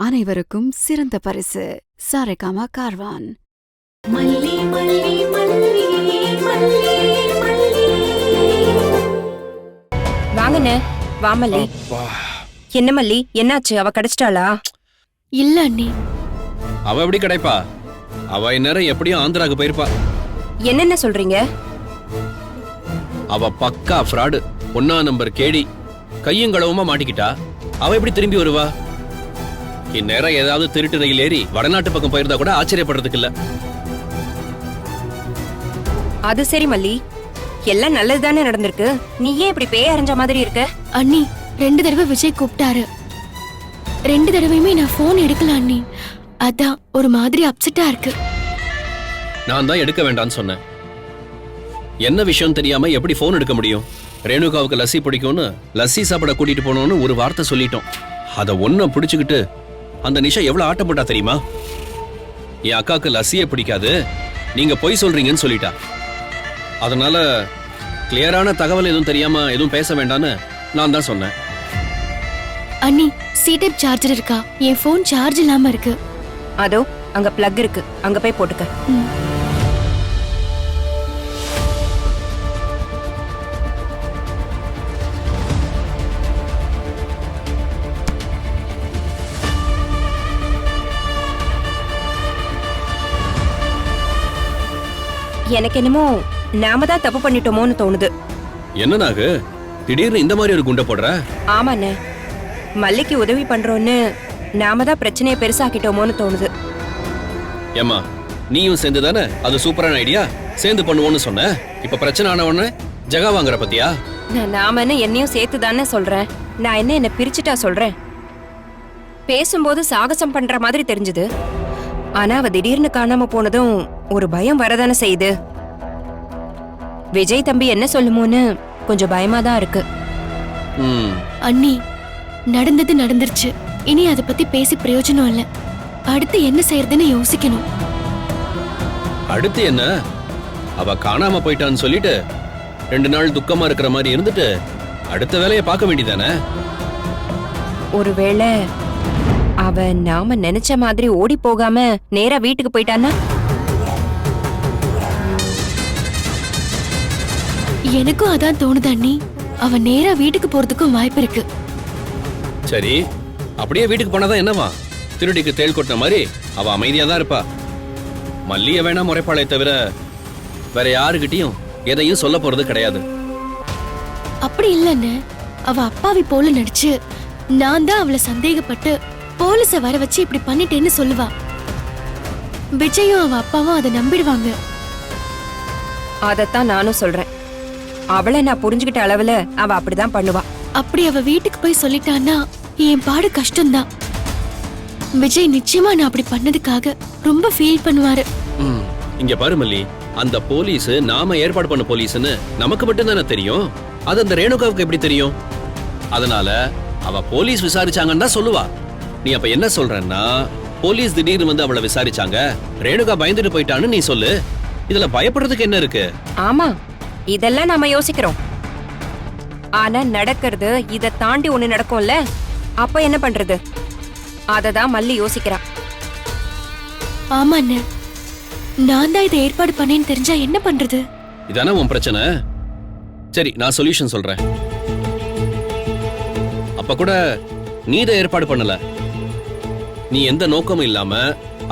அனைவருக்கும் சிறந்த பரிசு சாரேகாமா கார்வான். மல்லி மல்லி மல்லி மல்லி மல்லி. வாங்கண்ணே, வா மல்லி. என்ன மல்லி, என்னாச்சு? அவ கிடைச்சிட்டாளா? இல்ல அண்ணி. அவ எப்படி கிடைப்பா? அவ இந்நேரம் எப்படியும் ஆந்திராக்கு போயிருப்பா. என்னென்ன சொல்றீங்க? அவ பக்கா ஃப்ராடு, 1ஆம் நம்பர் கேடி. கையும் களவுமா மாட்டிக்கிட்டா. அவ எப்படி திரும்பி வருவா? இந்நேரம் ஏதாவது திருட்டு ரயில் ஏறி வடநாட்டு பக்கம் போயிருந்தா கூட ஆச்சரியப்படுறதுக்கு இல்ல. அது சரி மல்லி, எல்லாம் நல்லதுதானே நடந்திருக்கு. நீ ஏன் இப்படி பேய் அரைஞ்ச மாதிரி இருக்க? அண்ணி 2 தடவை விஜய் கூப்பிட்டாரு. 2 தடவையுமே நான் போன் எடுக்கல அண்ணி. அதான் ஒரு மாதிரி அப்செட்டா இருக்கு. நான் தான் எடுக்க வேண்டாம்னு சொன்னேன். என்ன விஷயம் தெரியாம எப்படி போன் எடுக்க முடியும்? ரேணுகாவுக்கு லஸ்ஸி பிடிக்கும்னு லஸ்ஸி சாப்பிட கூட்டிட்டு போனோம்னு ஒரு வார்த்தை சொல்லிட்டோம். அத ஒன்ன பிடிச்சுக்கிட்டு அந்த நிஷா எவ்வளவு ஆட்டம் போட்டா தெரியுமா? என் அக்காக்கு லஸ்ஸியே பிடிக்காது, நீங்க பொய் சொல்றீங்கன்னு சொல்லிட்டா. அதனால கிளியரான தகவல் எதுவும் தெரியாம எதுவும் பேச வேண்டான்னு நான் தான் சொன்னேன். அண்ணி C-type சார்ஜர் இருக்கா? என் போன் சார்ஜ் இல்லாம இருக்கு. அதோ அங்க பிளக் இருக்கு, அங்க போய் போட்டுக்க. எனக்கு என்னமோ நாம தான் தப்பு பண்ணிட்டோமோன்னு தோணுது. என்ன நாகு திடீர்னு இந்த மாதிரி ஒரு குண்டை போடுற? ஆமாண்ணே, மல்லிக்கு உதவி பண்றோன்னு நாம தான் பிரச்சனையை பெருசாக்கிட்டோமோன்னு தோணுது. ஏமா நீயும் சேர்ந்து தானே அது சூப்பரான ஐடியா சேர்ந்து பண்ணுவோன்னு சொன்ன. இப்ப பிரச்சனை ஆன உடனே ஜகா வாங்குற பத்தியா? நாம என்னையும் சேர்த்து தானே சொல்றேன். நான் என்ன பிரிச்சுட்டா சொல்றேன்? பேசும்போது சாகசம் பண்ற மாதிரி தெரிஞ்சது. ஆனா அவ திடீர்னு காணாம போனதும் ஒரு பயம் வரதானே செய்யுது. விஜய் தம்பி என்ன சொல்லுமோன்னு கொஞ்சம் பயமா தான் இருக்கு. அண்ணி நடந்தது நடந்துருச்சு. இனி அதை பத்தி பேசி பிரயோஜனம் இல்ல. அடுத்து என்ன செய்யறதுன்னு யோசிக்கணும். அடுத்து என்ன? அவ காணாம போயிட்டான்னு சொல்லிட்டு 2 நாள் துக்கமா இருக்கிற மாதிரி இருந்துட்டு அடுத்த வேலையை பார்க்க வேண்டியதானே? ஒருவேளை அவ நாம நினைச்ச மாதிரி ஓடி போகாம நேரா வீட்டுக்கு போயிட்டான்னா? எனக்கும் அதான் தோணுது அண்ணி. அவ நேரா வீட்டுக்கு போறதுக்கும் வாய்ப்பு இருக்கு. சரி, அப்படியே வீட்டுக்கு போனாதான் என்னவா? திருடிக்கு தேள் கொட்டின மாதிரி அவ அமைதியா தான் இருப்பா. மல்லிய வேணா முறைப்பாளை தவிர வேற யாருகிட்டயும் எதையும் சொல்ல போறது கிடையாது. அப்படி இல்லன்னு அவ அப்பாவி போல நடிச்சு நான் தான் அவளை சந்தேகப்பட்டு போலீஸ வர வச்சு இப்படி பண்ணிட்டேன்னு சொல்லுவா. விஜயும் அவ அப்பாவும் அதை நம்பிடுவாங்க. அதத்தான் நானும் சொல்றேன். அவளை நான் புரிஞ்சுக்கிட்ட அளவுல அவ அப்படிதான் பண்ணுவா. அப்படி அவ வீட்டுக்கு போய் சொல்லிட்டான்னா என் பாடு கஷ்டம்தான். விஜய் நிச்சயமா நான் அப்படி பண்ணதுக்காக ரொம்ப ஃபீல் பண்ணுவாரு. இங்க பாரு மல்லி, அந்த போலீஸ் நாம ஏற்பாடு பண்ண போலீஸ்னு நமக்கு மட்டும் தானே தெரியும். அது அந்த ரேணுகாவுக்கு எப்படி தெரியும்? அதனால அவ போலீஸ் விசாரிச்சாங்கன்னு தான் சொல்லுவா. நீ அப்ப என்ன சொல்றன்னா, போலீஸ் திடீர்னு வந்து அவளை விசாரிச்சாங்க, ரேணுகா பயந்துட்டு போயிட்டான்னு நீ சொல்லு. இதுல பயப்படுறதுக்கு என்ன இருக்கு? ஆமா, இதெல்லாம் நாம யோசிக்கிறோம். ஆனா நடக்கிறது இத தாண்டி ஒண்ணு நடக்கும்ல, அப்ப என்ன பண்றது? அததான் மல்லி யோசிக்கிறா. ஆமா அண்ணே, நான் தான் இதை ஏற்பாடு பண்ணேன்னு தெரிஞ்சா என்ன பண்றது? இதானே உன் பிரச்சனை. சரி, நான் சொல்யூஷன் சொல்றேன். அப்ப கூட நீ இதை ஏற்பாடு பண்ணல. நீ எந்த நோக்கமும் இல்லாம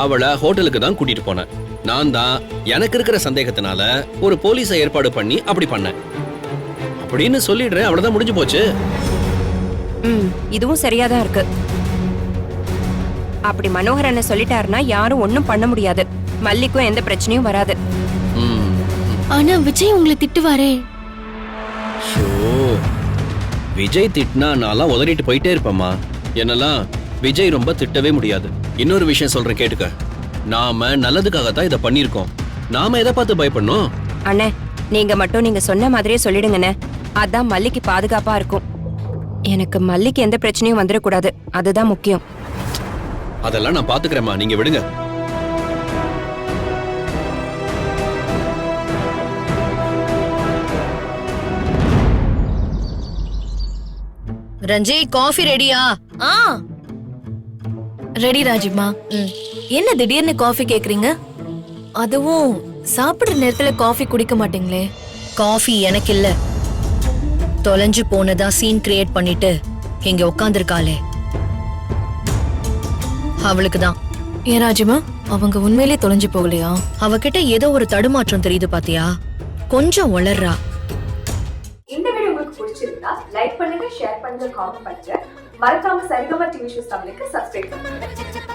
அவளை ஹோட்டலுக்கு தான் கூட்டிட்டு போன. நான் தான் எனக்கு இருக்கிற சந்தேகத்தினால ஒரு போலீஸை ஏற்பாடு பண்ணி அப்படி பண்ணேன் அப்படின்னு சொல்லிடுறேன். அவ்வளவுதான், முடிஞ்சு போச்சு. இதுவும் சரியாதான் இருக்கு. அப்படி மனோகர் என்ன சொல்லிட்டாருன்னா யாரும் ஒண்ணும் பண்ண முடியாது. மல்லிக்கும் எந்த பிரச்சனையும் வராது. ஆனா விஜய் உங்களை திட்டுவாரே. விஜய் திட்டினா நான்லாம் உதறிட்டு போயிட்டே இருப்பேம்மா. என்னெல்லாம் விஜய் ரொம்ப திட்டவே முடியாது. இன்னொரு விஷயம் சொல்றேன் கேட்டுக்க. நாம நல்லதுக்காகத்தான் இதை பண்ணிருக்கோம். நாம எதை பார்த்து பயப்படணும்? அண்ணே, நீங்க மட்டும் நீங்க சொன்ன மாதிரியே சொல்லிடுங்கண்ணே. அதான் மல்லிக்கு பாதுகாப்பா இருக்கும். எனக்கு மல்லிக்கு எந்த பிரச்சனையும் வந்துடக்கூடாது, அதுதான் முக்கியம். அதெல்லாம் நான் பாத்துக்கிறேம்மா, நீங்க விடுங்க. ரஞ்சி, காஃபி ரெடியா? ரெடி ராஜிமா. என்ன திடீர்னு காஃபி கேக்குறீங்க? அதுவும் சாப்பிடுற நேரத்துல காஃபி குடிக்க மாட்டீங்களே? காஃபி எனக்கு இல்ல, தொலைஞ்சு போனதா சீன் கிரியேட் பண்ணிட்டு இங்க உட்காந்துருக்காளே அவளுக்கு தான். ஏன் ராஜிமா, அவங்க உண்மையிலே தொலைஞ்சு போகலையா? அவகிட்ட ஏதோ ஒரு தடுமாற்றம் தெரியுது பாத்தியா, கொஞ்சம் வளர்றா. இந்த வீடியோ உங்களுக்கு பிடிச்சிருந்தா லைக் பண்ணுங்க, ஷேர் பண்ணுங்க, காமெண்ட் பண்ணுங்க. மறக்காம சரிகமா டிவி ஷோஸ் தமிழுக்கு சப்ஸ்கிரைப் பண்ணுங்க.